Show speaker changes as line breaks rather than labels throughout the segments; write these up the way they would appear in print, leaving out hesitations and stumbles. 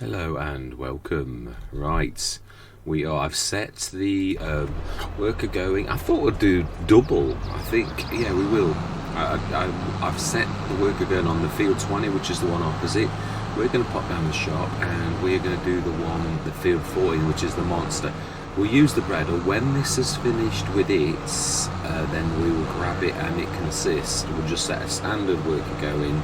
Hello and welcome. Right, I've set the worker going. I thought I'd do double. I think, yeah, we will. I've set the worker going on the field 20, which is the one opposite. We're going to pop down the shop and we're going to do the field 14, which is the monster. We'll use the breader. When this is finished with it, then we will grab it and it can assist. We'll just set a standard worker going.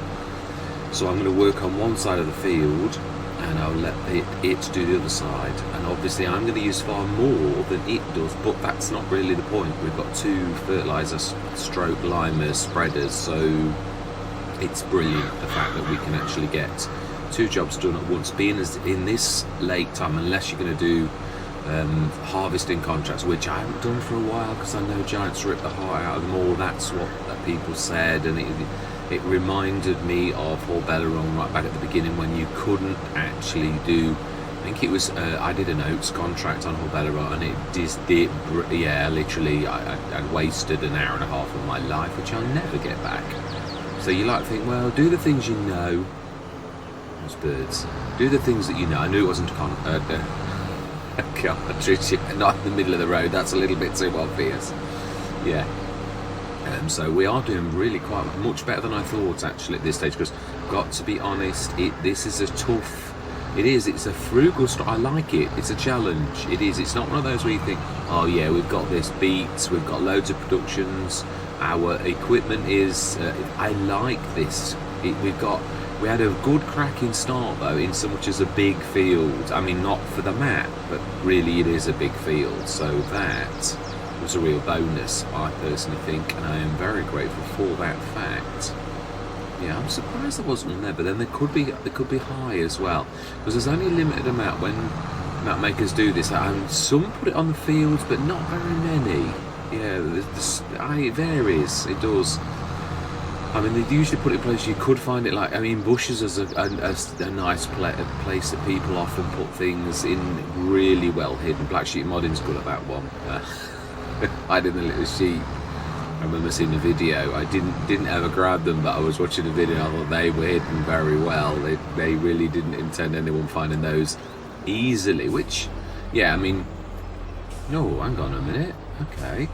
So I'm going to work on one side of the field and I'll let it do the other side, and obviously I'm going to use far more than it does, but that's not really the point. We've got two fertilizer stroke limer spreaders, so it's brilliant the fact that we can actually get two jobs done at once. Being as in this late time, unless you're going to do harvesting contracts, which I haven't done for a while because I know giants rip the heart out of them all. That's what people said, and it reminded me of Horbelleron right back at the beginning when you couldn't actually do, I think it was, I did an oats contract on Horbelleron and literally I'd wasted an hour and a half of my life, which I'll never get back. So you like to think, well, do the things you know. Those birds. Do the things that you know. I knew it wasn't cartridge, not in the middle of the road. That's a little bit too obvious. Yeah. So we are doing really quite much better than I thought actually at this stage, because got to be honest, this is a tough, it's a frugal I like it, it's a challenge, it is. It's not one of those where you think, oh yeah, we've got this beat, we've got loads of productions, our equipment is, I like this. We had a good cracking start though, in so much as a big field. I mean, not for the map, but really it is a big field, so that was a real bonus, I personally think, and I am very grateful for that fact. Yeah, I'm surprised there wasn't one there, but then there could be high as well, because there's only a limited amount when map makers do this. Some put it on the fields, but not very many. Yeah, it varies. It does. I mean, they usually put it in places you could find it, like, I mean, bushes is a nice place that people often put things in, really well hidden. Black sheep modding's good at that one. Hiding the little sheep. I remember seeing a video. I didn't ever grab them, but I was watching a video and I thought they were hidden very well. They really didn't intend anyone finding those easily, which, yeah, I mean, no, hang on a minute. Okay.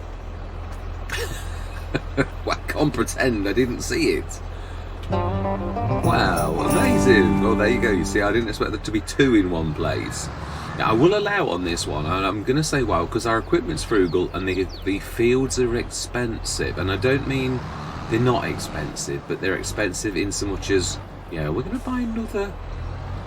Well, I can't pretend I didn't see it. Wow, amazing. Well, there you go. You see, I didn't expect there to be two in one place. Now, I will allow on this one, and I'm going to say wow, because our equipment's frugal and the fields are expensive. And I don't mean they're not expensive, but they're expensive in so much as, yeah, we're going to buy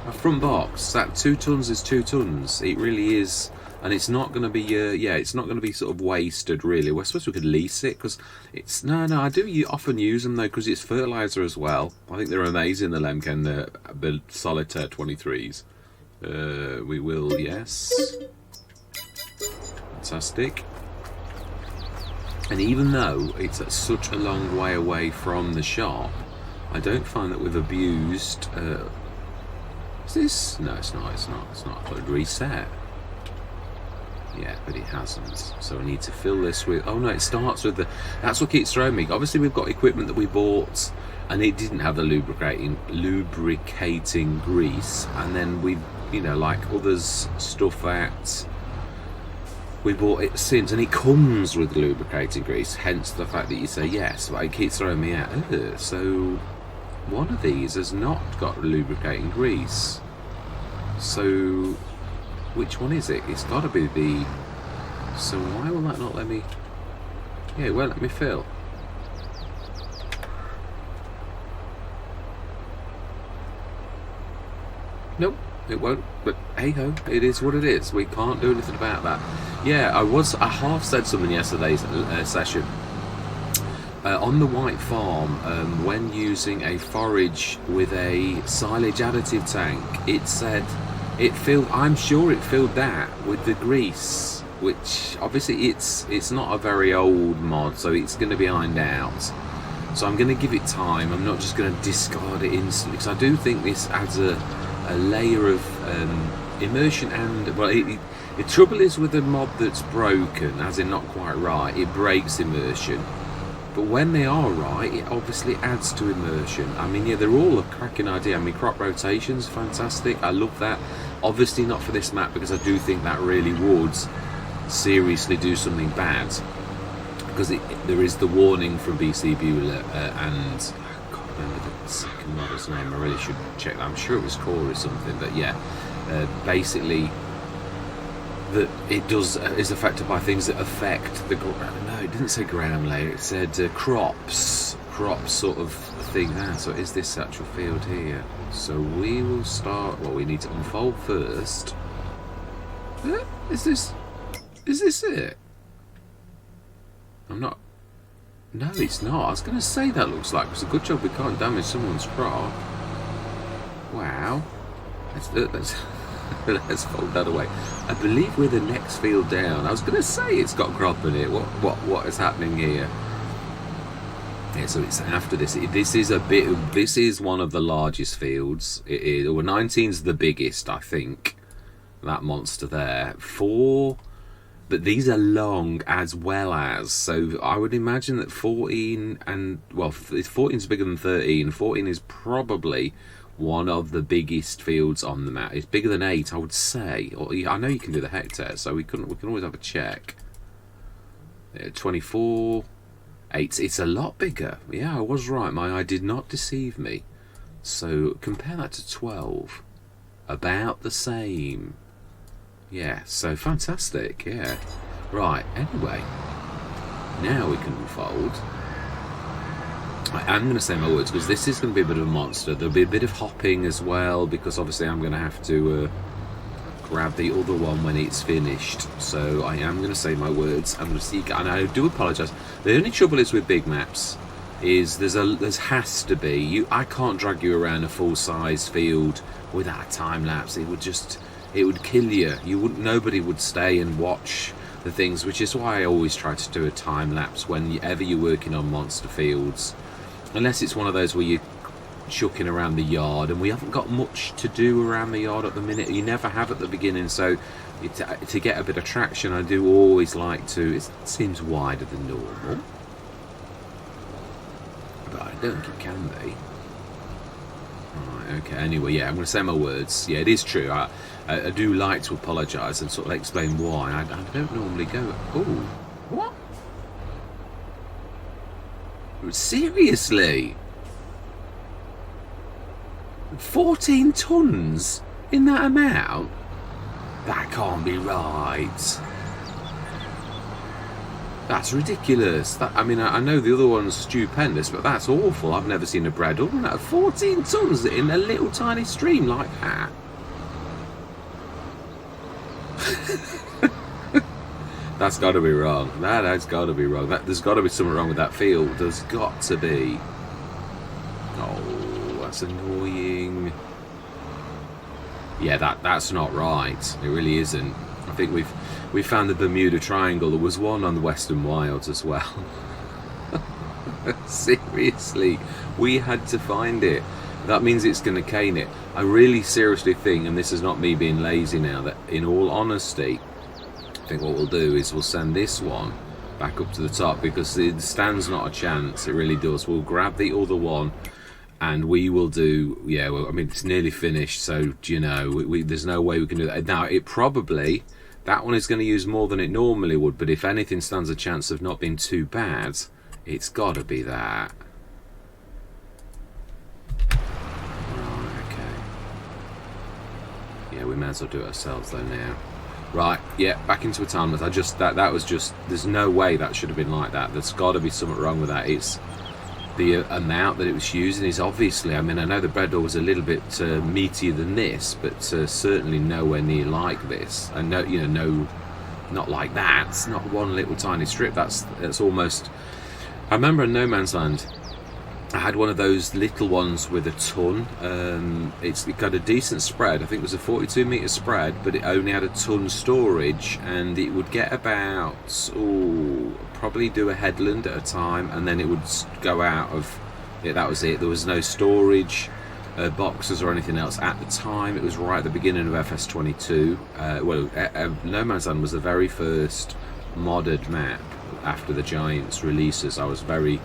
a front box. That 2 tons is 2 tons. It really is. And it's not going to be, it's not going to be sort of wasted, really. Well, I suppose we could lease it, because it's, no, I do often use them, though, because it's fertiliser as well. I think they're amazing, the Lemken, the Solitaire 23s. We will, yes. Fantastic. And even though it's such a long way away from the shop, I don't find that we've abused, is this? No, it's not. I thought it'd reset. Yeah, but it hasn't. So I need to fill this with, oh no, it starts with that's what keeps throwing me. Obviously we've got equipment that we bought and it didn't have the lubricating grease, and then we, like others, stuff that we bought it since, and it comes with lubricating grease, hence the fact that you say yes, but it keeps throwing me out. So one of these has not got lubricating grease. So which one is it? It's got to be the... So why will that not let me... Yeah, it won't let me fill. Nope, it won't. But hey ho, it is what it is. We can't do anything about that. Yeah, I half said something yesterday's session. On the white farm, when using a forage with a silage additive tank, it said... I'm sure it filled that with the grease, which obviously it's not a very old mod, so it's going to be ironed out. So I'm going to give it time. I'm not just going to discard it instantly, because I do think this adds a layer of immersion. And well, the trouble is with a mod that's broken, as in not quite right, it breaks immersion. but when they are right, it obviously adds to immersion. I mean, yeah, they're all a cracking idea. I mean, crop rotations, fantastic. I love that. Obviously not for this map, because I do think that really would seriously do something bad. Because there is the warning from BC Bueller, and I can't remember the second model's name. I really should check that. I'm sure it was Core or something, but yeah, basically that it is affected by things that affect the no, it didn't say ground layer, it said crops sort of thing. So is this actual field here? So we will start, well, we need to unfold first. Is this it? I'm not, no it's not. I was going to say that looks like, it's a good job we can't damage someone's crop. Wow, let's let's fold that away. I believe we're the next field down. I was going to say it's got crop in it. What is happening here? Yeah, so it's after this. This is one of the largest fields. It is. Well, 19's the biggest, I think. That monster there. 4, but these are long as well as. So I would imagine that 14 and, well, 14's bigger than 13. 14 is probably one of the biggest fields on the map. It's bigger than 8, I would say. Or I know you can do the hectare, so we can always have a check. 24, 8. It's a lot bigger. Yeah, I was right. My eye did not deceive me. So compare that to 12. About the same. Yeah, so fantastic. Yeah. Right. Anyway, now we can unfold. I am going to say my words, because this is going to be a bit of a monster. There'll be a bit of hopping as well, because obviously I'm going to have to grab the other one when it's finished. So I am going to say my words. I'm going to see, and I do apologise. The only trouble is with big maps is there has to be, I can't drag you around a full-size field without a time lapse. It would kill you. Nobody would stay and watch the things, which is why I always try to do a time lapse whenever you're working on monster fields. Unless it's one of those where you're chucking around the yard, and we haven't got much to do around the yard at the minute. You never have at the beginning, so to get a bit of traction, I do always like to. It seems wider than normal, but I don't think it can be. Right, okay, anyway, yeah, I'm going to say my words. Yeah, it is true. I do like to apologise and sort of explain why. I don't normally go, oh, what? Seriously? 14 tons in that amount? That can't be right. That's ridiculous. I mean, I know the other one's stupendous, but that's awful. I've never seen a bread run at 14 tons in a little tiny stream like that. That's got to be wrong. That has got to be wrong. There's got to be something wrong with that field. There's got to be. Oh, that's annoying. Yeah, that's not right. It really isn't. I think we've found the Bermuda Triangle. There was one on the Western Wilds as well. Seriously, we had to find it. That means it's going to cane it. I really seriously think, and this is not me being lazy now, that in all honesty, I think what we'll do is we'll send this one back up to the top, because it stands not a chance. It really does. We'll grab the other one, and we will do, yeah, well, I mean, it's nearly finished, so, you know, there's no way we can do that. Now, it probably, that one is going to use more than it normally would, but if anything stands a chance of not being too bad, it's got to be that. Right, okay. Yeah, we may as well do it ourselves, though, now. Right, yeah, back into a time lapse. That was just, there's no way that should have been like that. There's got to be something wrong with that. It's the amount that it was using is obviously, I mean, I know the breador was a little bit meatier than this, but certainly nowhere near like this. And no, you know, no, not like that. It's not one little tiny strip. That's almost. I remember in No Man's Land, I had one of those little ones with a ton. It got a decent spread. I think it was a 42 metre spread, but it only had a ton storage, and it would get about, probably do a headland at a time, and then it would go out of, yeah, that was it. There was no storage boxes or anything else at the time. It was right at the beginning of FS22. No Man's Land was the very first modded map. after the Giants releases. I was very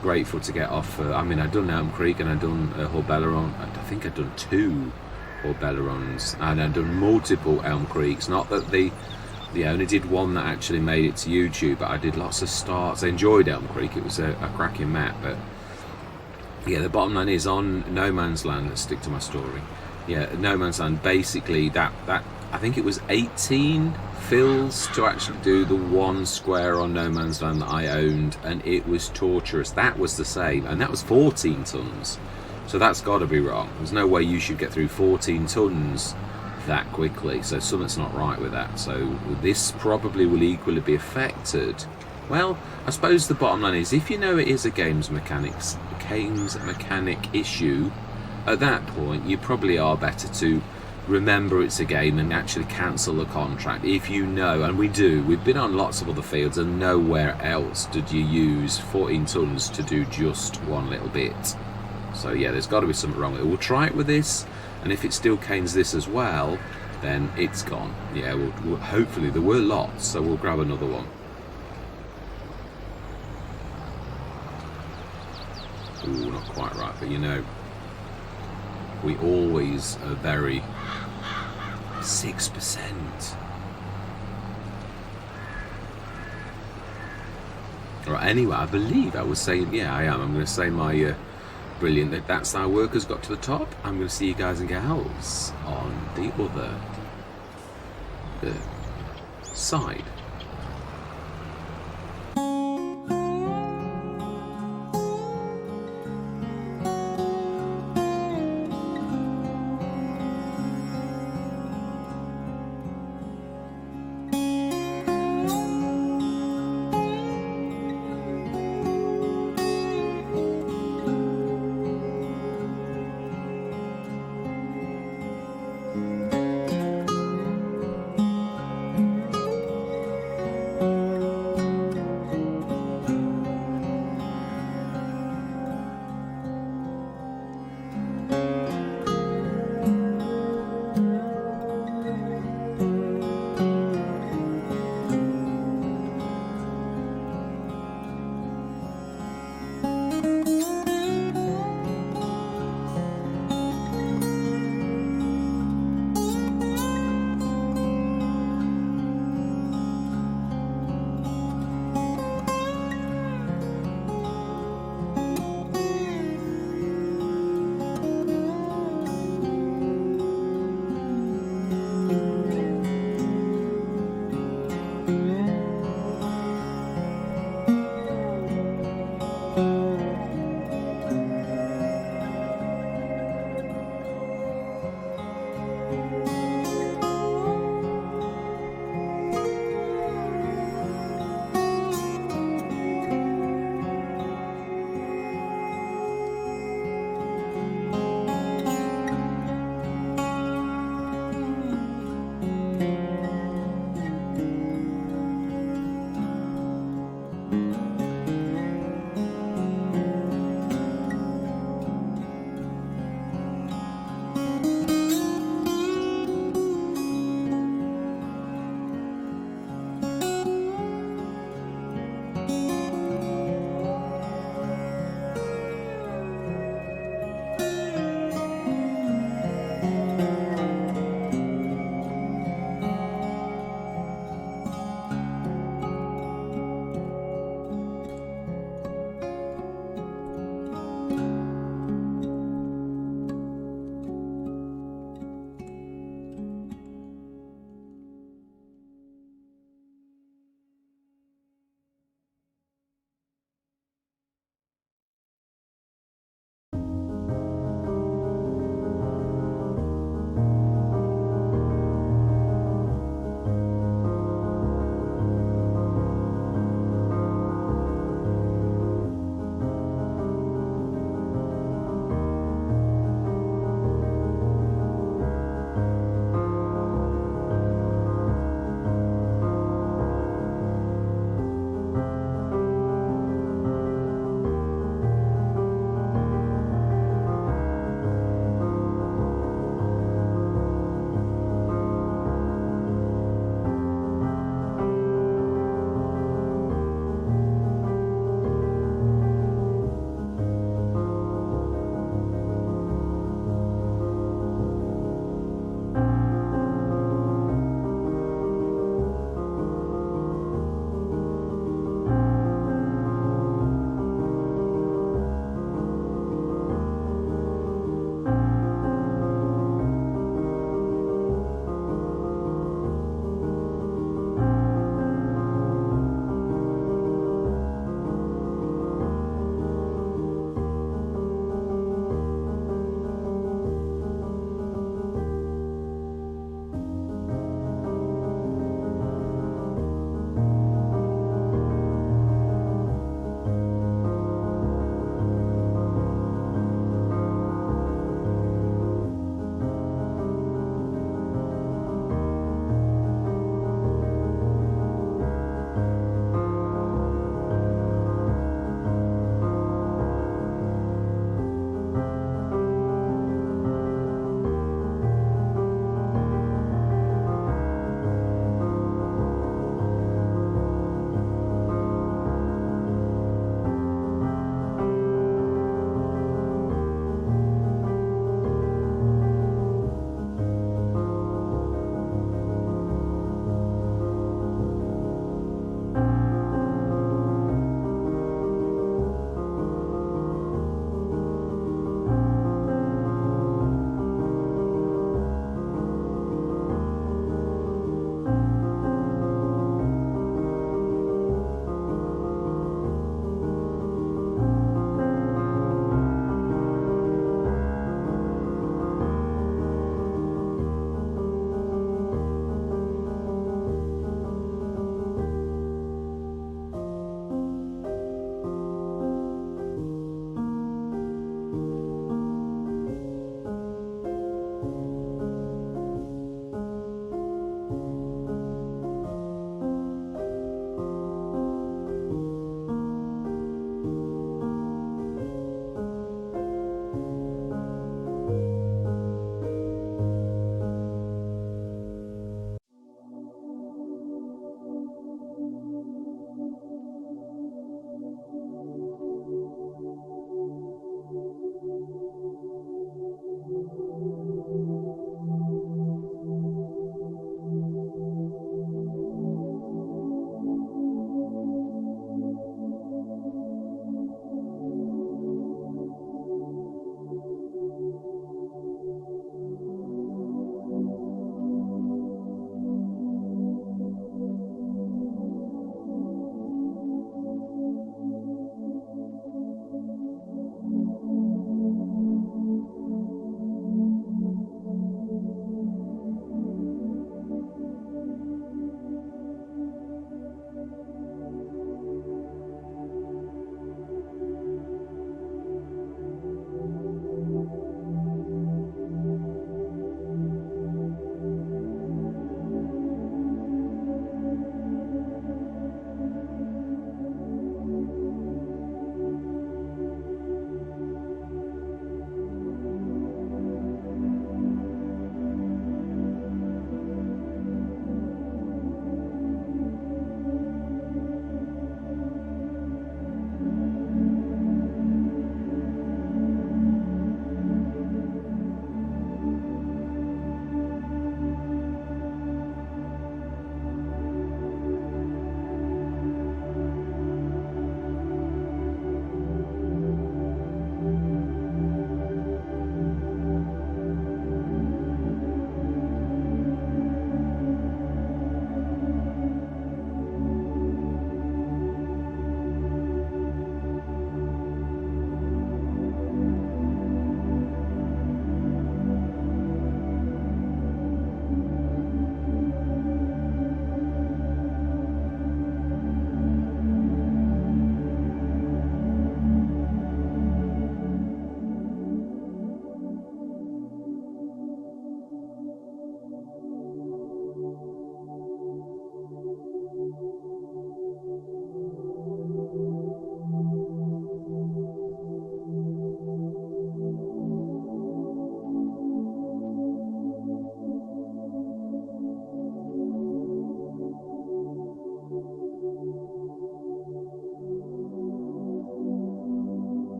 grateful to get off. I mean, I'd done Elm Creek and I'd done Horbeleron. I think I'd done 2 Horbelerons, and I'd done multiple Elm Creeks. Not that I only did one that actually made it to YouTube, but I did lots of starts. I enjoyed Elm Creek. It was a cracking map, but yeah, the bottom line is on No Man's Land. Let's stick to my story. Yeah, No Man's Land. Basically, that I think it was 18 fills to actually do the 1 square on No Man's Land that I owned, and it was torturous. That was the same, and that was 14 tons. So that's got to be wrong. There's no way you should get through 14 tons that quickly. So something's not right with that. So this probably will equally be affected. Well, I suppose the bottom line is, if you know it is a games mechanic issue, at that point you probably are better to remember it's a game and actually cancel the contract. If you know, and we've been on lots of other fields, and nowhere else did you use 14 tons to do just one little bit. So yeah, there's got to be something wrong with it. We'll try it with this, and if it still canes this as well, then it's gone. Yeah, we'll hopefully, there were lots, so we'll grab another one. Ooh, not quite right, but you know, we always are very 6%. Right, anyway, I believe I was saying, yeah, I am. I'm going to say my brilliant. That's our workers got to the top. I'm going to see you guys and gals on the other side.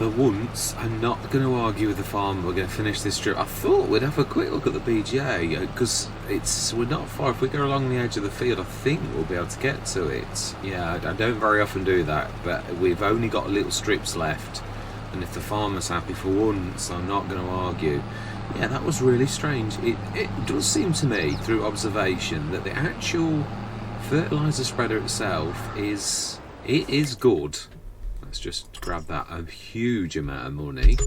For once, I'm not going to argue with the farmer. We're going to finish this strip. I thought we'd have a quick look at the BGA because we're not far. If we go along the edge of the field, I think we'll be able to get to it. Yeah, I don't very often do that, but we've only got little strips left, and if the farmer's happy for once, I'm not going to argue. Yeah, that was really strange. It does seem to me, through observation, that the actual fertiliser spreader itself is good. Let's just grab that. A huge amount of money.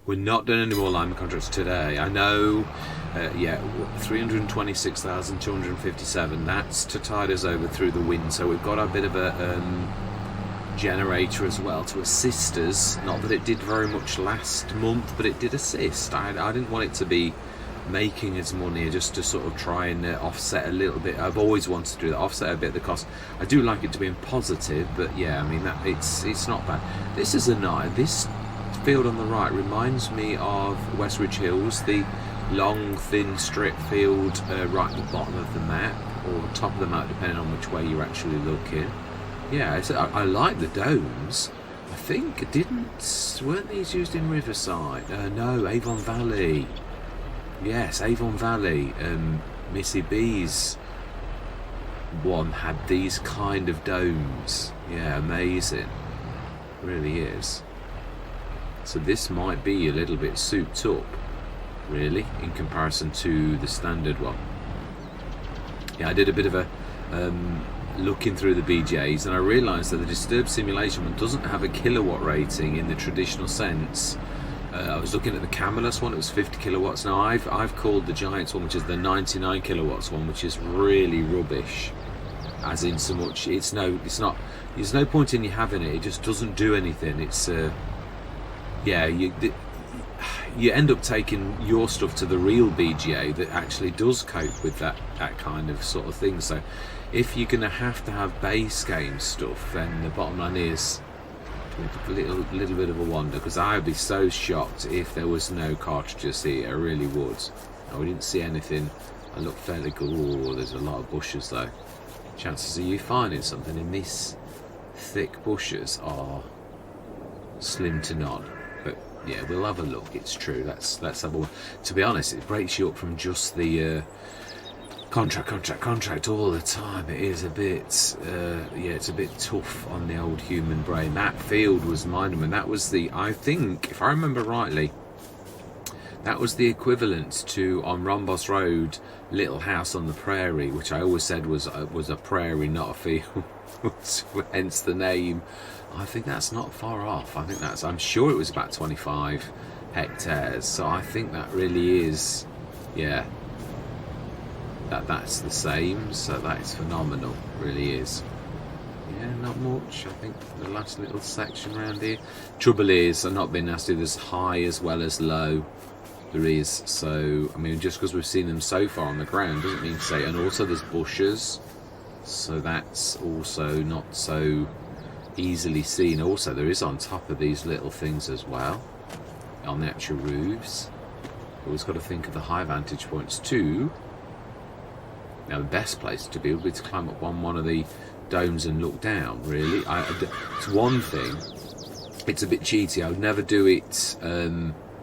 We're not doing any more lineman contracts today. I know, yeah, 326,257. That's to tide us over through the wind. So we've got a bit of a generator as well to assist us. Not that it did very much last month, but it did assist. I didn't want it to be making its money, just to sort of try and offset a little bit. I've always wanted to do that, offset a bit of the cost. I do like it to be in positive, but yeah, I mean, that it's not bad. This is this field on the right reminds me of West Ridge Hills, the long thin strip field right at the bottom of the map, or the top of the map, depending on which way you're actually looking. Yeah, I like the domes. I think weren't these used in Riverside? No, Avon Valley. Yes, Avon Valley. Missy B's one had these kind of domes. Yeah, amazing. It really is. So this might be a little bit souped up, really, in comparison to the standard one. Yeah, I did a bit of a looking through the BJs, and I realised that the Disturbed simulation one doesn't have a kilowatt rating in the traditional sense. I was looking at the Camulus one; it was 50 kilowatts. Now I've called the Giants one, which is the 99 kilowatts one, which is really rubbish. As in, so much it's not. There's no point in you having it. It just doesn't do anything. It's yeah, you end up taking your stuff to the real BGA that actually does cope with that kind of sort of thing. So if you're going to have base game stuff, then the bottom line is a little bit of a wonder, because I would be so shocked if there was no cartridges here. I really would. Now, we didn't see anything. I looked fairly good. Oh, there's a lot of bushes though. Chances of you finding something in this thick bushes are slim to none. But yeah, we'll have a look. It's true. Let's have a. To be honest, it breaks you up from just the contract all the time. It is a bit yeah, it's a bit tough on the old human brain. That field was mine, and that was I think, if I remember rightly, that was the equivalent to, on Rhombos Road, Little House on the Prairie, which I always said was a prairie, not a field. Hence the name. I think that's not far off. I'm sure it was about 25 hectares. So I think that really is, yeah, that's the same. So that is phenomenal, really is. Yeah, not much. I think the last little section around here. Trouble is, I'm not being nasty, there's high as well as low. There is. So I mean, just because we've seen them so far on the ground doesn't mean to say. And also there's bushes, so that's also not so easily seen. Also there is on top of these little things as well, on the actual roofs. Always got to think of the high vantage points too. Now the best place to be would be to climb up on one of the domes and look down, really. It's one thing, it's a bit cheaty, I would never do it,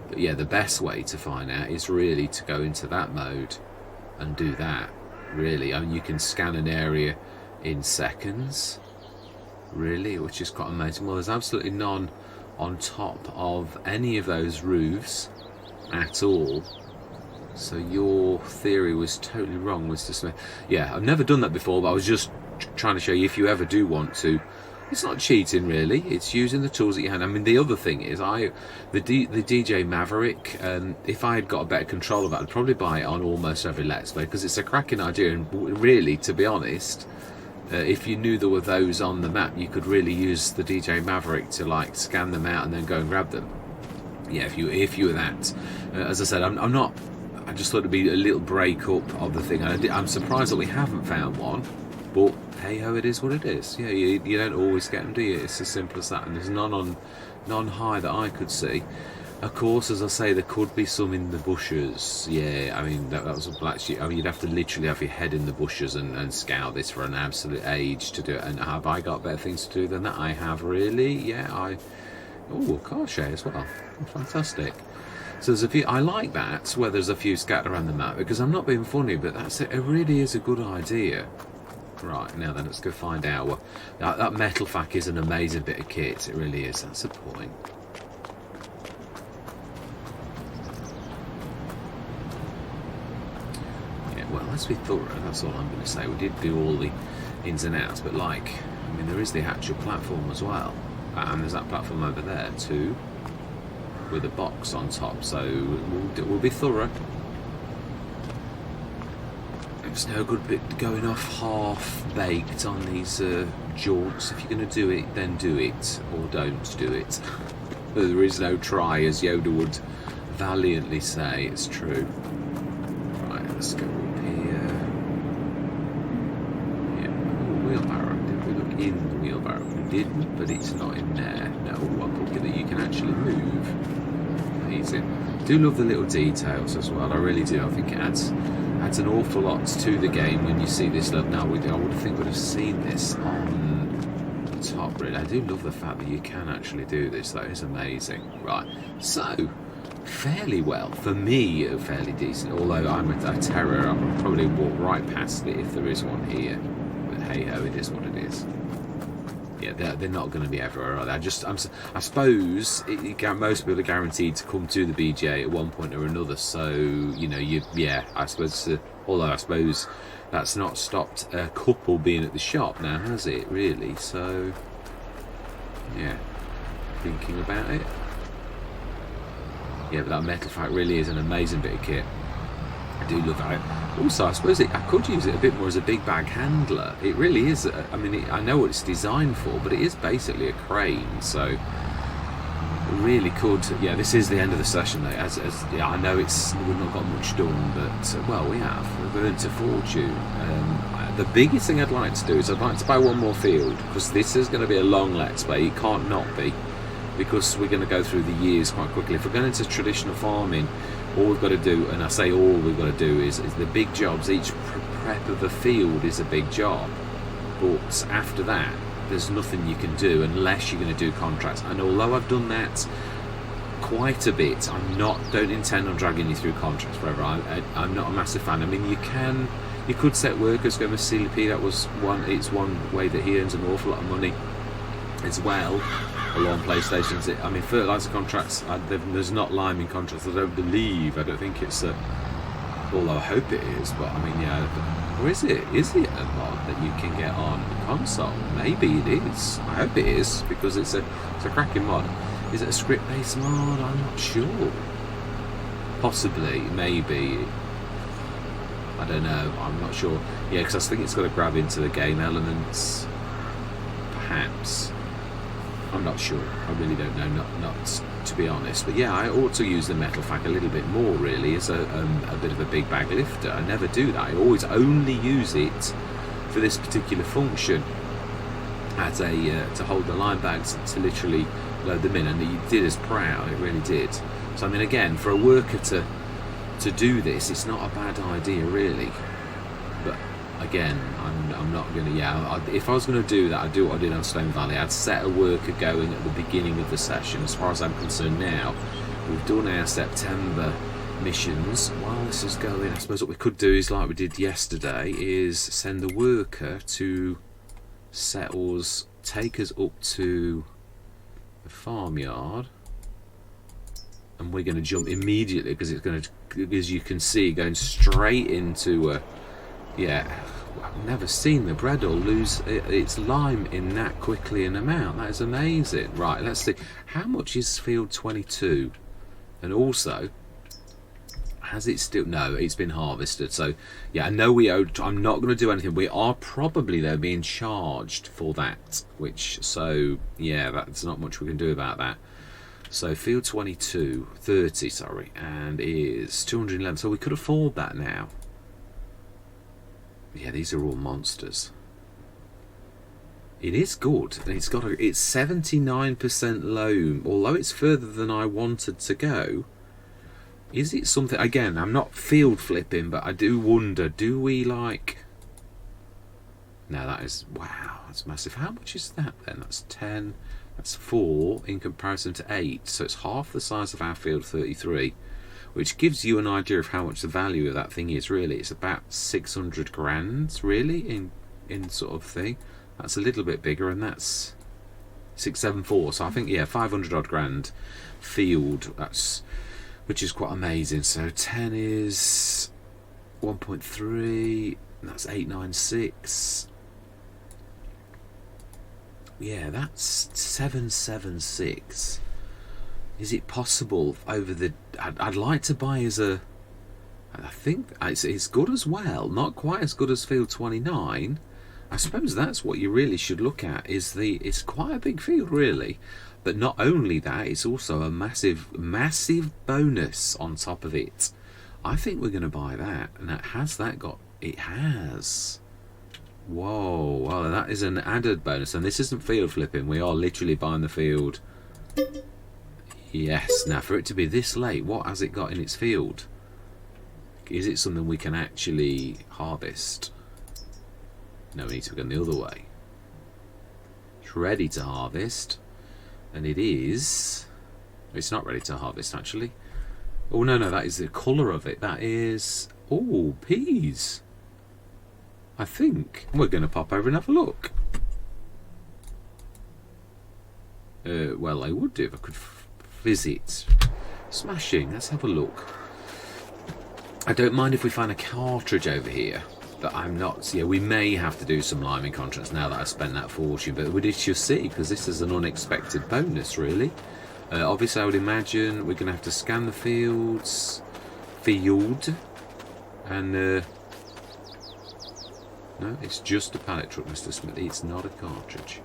but yeah, the best way to find out is really to go into that mode and do that, really. I mean, you can scan an area in seconds, really, which is quite amazing. Well, there's absolutely none on top of any of those roofs at all. So your theory was totally wrong, Mr. Smith. Yeah, I've never done that before, but I was just trying to show you, if you ever do want to, it's not cheating really, it's using the tools that you have. I mean, the other thing is, the DJ Maverick, if I had got a better control of that, I'd probably buy it on almost every Let's Play, because it's a cracking idea. And really, to be honest, if you knew there were those on the map, you could really use the DJ Maverick to like scan them out and then go and grab them. Yeah, if you were that. As I said, I'm not. I just thought it'd be a little break up of the thing. I'm surprised that we haven't found one, but hey ho, it is what it is. Yeah, you don't always get them, do you? It's as simple as that. And there's none high that I could see. Of course, as I say, there could be some in the bushes. Yeah, I mean that was a black sheep. I mean, you'd have to literally have your head in the bushes and scout this for an absolute age to do it. And have I got better things to do than that? I have, really. Yeah, Oh, car share as well. Oh, fantastic. So there's a few. I like that where there's a few scattered around the map, because I'm not being funny, but that's it. It really is a good idea. Right, now then, let's go find out what that metal fac is. An amazing bit of kit. It really is. That's the point. Yeah, well, let's be thorough. That's all I'm going to say. We did do all the ins and outs, but like, I mean, there is the actual platform as well, and there's that platform over there too, with a box on top. So we'll be thorough. It's no good bit going off half-baked on these jaunts. If you're going to do it, then do it, or don't do it. There is no try, as Yoda would valiantly say. It's true. Right, let's go up here. Yeah, oh, wheelbarrow. Did we look in the wheelbarrow? We didn't, but it's not in there. No, one cookie that you can actually move. Amazing. Do love the little details as well. I really do. I think it adds an awful lot to the game when you see this stuff. Now, I would think we'd have seen this on the top, really. I do love the fact that you can actually do this. That is amazing. Right, so fairly well, for me, fairly decent, although I'm a terror. I'll probably walk right past it if there is one here, but hey ho, it is what it is. Yeah, they're not going to be everywhere, are they? I suppose most people are guaranteed to come to the BGA at one point or another. So you know, I suppose. Although I suppose that's not stopped a couple being at the shop now, has it? Really? So yeah, thinking about it. Yeah, but that metal fac really is an amazing bit of kit. I do love that. Also, I suppose I could use it a bit more as a big bag handler. It really is. I mean, I know what it's designed for, but it is basically a crane. So, it really could. Yeah, this is the end of the session, though. Yeah, I know we've not got much done, but well, we have. We've earned a fortune. The biggest thing I'd like to do is I'd like to buy one more field, because this is going to be a long let's play. It can't not be, because we're going to go through the years quite quickly. If we're going into traditional farming, all we've got to do, and I say all we've got to do, is the big jobs. Each prep of a field is a big job, but after that there's nothing you can do unless you're going to do contracts. And although I've done that quite a bit, don't intend on dragging you through contracts forever. I'm not a massive fan. I mean, you could set workers, go with CLP. That was one way that he earns an awful lot of money as well. On PlayStations, I mean, fertilizer contracts, there's not liming contracts. I don't think it's although I hope it is, but I mean, yeah, or is it a mod that you can get on the console? Maybe it is. I hope it is, because it's a cracking mod. Is it a script-based mod? I'm not sure. Possibly, maybe, I don't know, I'm not sure. Yeah, because I think it's got to grab into the game elements, perhaps. I'm not sure. I really don't know, not to be honest. But yeah, I ought to use the metal fac a little bit more, really, as a bit of a big bag lifter. I never do that. I always only use it for this particular function, as to hold the line bags, to literally load them in. And it did us proud. It really did. So I mean, again, for a worker to do this, it's not a bad idea, really. But again, I'm not going to, if I was going to do that, I'd do what I did on Stone Valley. I'd set a worker going at the beginning of the session. As far as I'm concerned now, we've done our September missions. While this is going, I suppose what we could do is, like we did yesterday, is send the worker to set us, take us up to the farmyard, and we're going to jump immediately, because it's going to, as you can see, going straight into I've never seen the Bredel lose its lime in that quickly an amount. That is amazing. Right, let's see. How much is field 22? And also, has it still... No, it's been harvested. So, yeah, I know we owe... I'm not going to do anything. We are probably, though, being charged for that. So, yeah, that's not much we can do about that. So, field 30, sorry, and is 211. So we could afford that now. Yeah, these are all monsters. It is good. It's 79% loam, although it's further than I wanted to go. Is it something? Again, I'm not field flipping, but I do wonder. Do we like? No, that is wow. That's massive. How much is that then? That's 10, That's 4 in comparison to 8, so it's half the size of our field 33, which gives you an idea of how much the value of that thing is. Really, it's about 600 grand really in sort of thing. That's a little bit bigger, and that's 674, so I think, yeah, 500 odd grand field, that's, which is quite amazing. So 10 is 1.3, that's 896. Yeah, that's 776. Is it possible over the... I'd like to buy as a... I think it's good as well. Not quite as good as field 29. I suppose that's what you really should look at. It's quite a big field, really. But not only that, it's also a massive bonus on top of it. I think we're going to buy that. And has that got... It has. Whoa. Well, that is an added bonus. And this isn't field flipping. We are literally buying the field. Yes. Now, for it to be this late, what has it got in its field? Is it something we can actually harvest? No, we need to go the other way. It's ready to harvest. And it is... It's not ready to harvest, actually. Oh, no, that is the colour of it. That is... Oh, peas. I think we're going to pop over and have a look. Well, I would do if I could visit. Smashing. Let's have a look. I don't mind if we find a cartridge over here. But I'm not... Yeah, we may have to do some liming contracts now that I've spent that fortune. But we shall see, because this is an unexpected bonus, really. Obviously, I would imagine we're going to have to scan the fields. And... no, it's just a pallet truck, Mr. Smith. It's not a cartridge.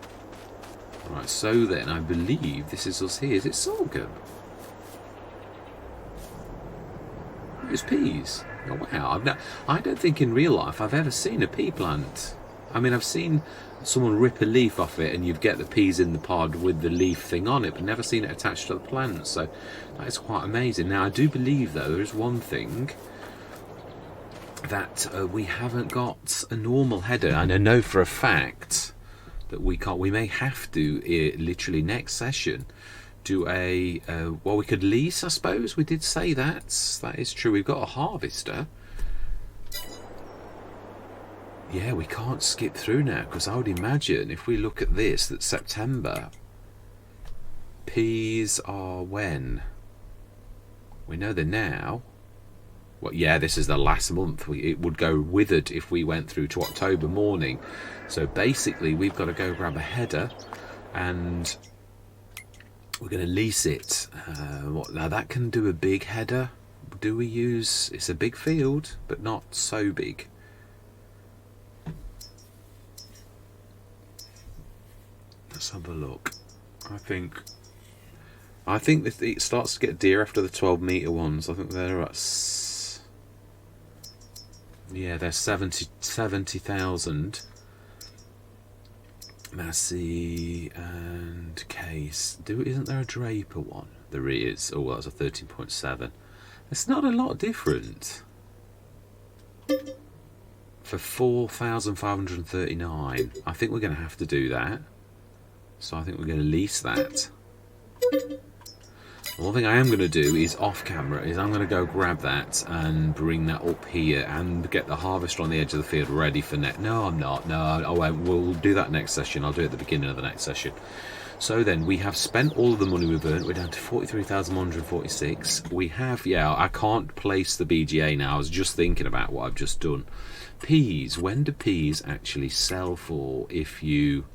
Right, so then, I believe this is us here. Is it sorghum? It's peas. Oh, wow. I don't think in real life I've ever seen a pea plant. I mean, I've seen someone rip a leaf off it and you'd get the peas in the pod with the leaf thing on it, but never seen it attached to the plant. So that is quite amazing. Now, I do believe, though, there is one thing that we haven't got a normal header. And I know for a fact that we can't. We may have to, literally next session, do a well, we could lease, I suppose. We did say that is true. We've got a harvester. Yeah, we can't skip through now, because I would imagine if we look at this, that September peas are when we know they're now. Well, yeah, this is the last month. It would go withered if we went through to October morning. So basically we've got to go grab a header and we're going to lease it. Now that can do a big header. Do we use... It's a big field, but not so big. Let's have a look. I think that it starts to get dear after the 12-metre ones. I think they're at... Yeah, they're 70,000. Massey and Case. Isn't there a Draper one? There is. Oh, well, that's a 13.7. It's not a lot different. For 4,539. I think we're going to have to do that. So I think we're going to lease that. One thing I am going to do is off camera is I'm going to go grab that and bring that up here and get the harvester on the edge of the field ready for next. No, I'm not. No, I won't. We'll do that next session. I'll do it at the beginning of the next session. So then we have spent all of the money we've earned. We're down to 43,146. We have, yeah, I can't place the BGA now. I was just thinking about what I've just done. Peas. When do peas actually sell for? If you,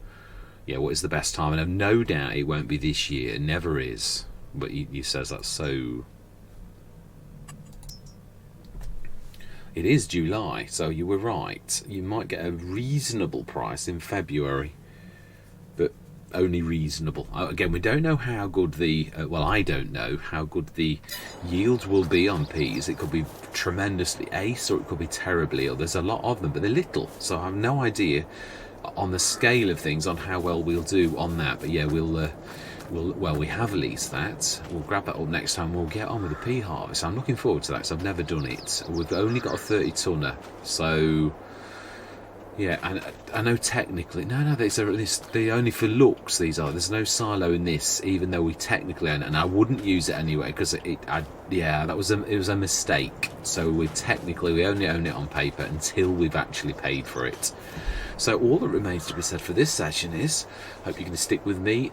yeah, what is the best time? And I've no doubt it won't be this year. It never is. But he says that's so... It is July, so you were right. You might get a reasonable price in February, but only reasonable. Again, we don't know how good the... well, I don't know how good the yield will be on peas. It could be tremendously ace, or it could be terribly ill. There's a lot of them, but they're little, so I have no idea on the scale of things on how well we'll do on that. But yeah, well, we have leased that. We'll grab that up next time. We'll get on with the pea harvest. I'm looking forward to that because I've never done it. We've only got a 30 tonner, so Yeah, and I know technically, no, they only for looks. These are. There's no silo in this, even though we technically own it, and I wouldn't use it anyway because it was a mistake. So we only own it on paper until we've actually paid for it. So all that remains to be said for this session is, hope you're going to stick with me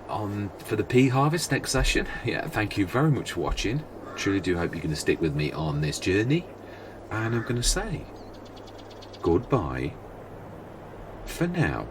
for the pea harvest next session. Yeah, thank you very much for watching. Truly do hope you're going to stick with me on this journey, and I'm going to say goodbye for now.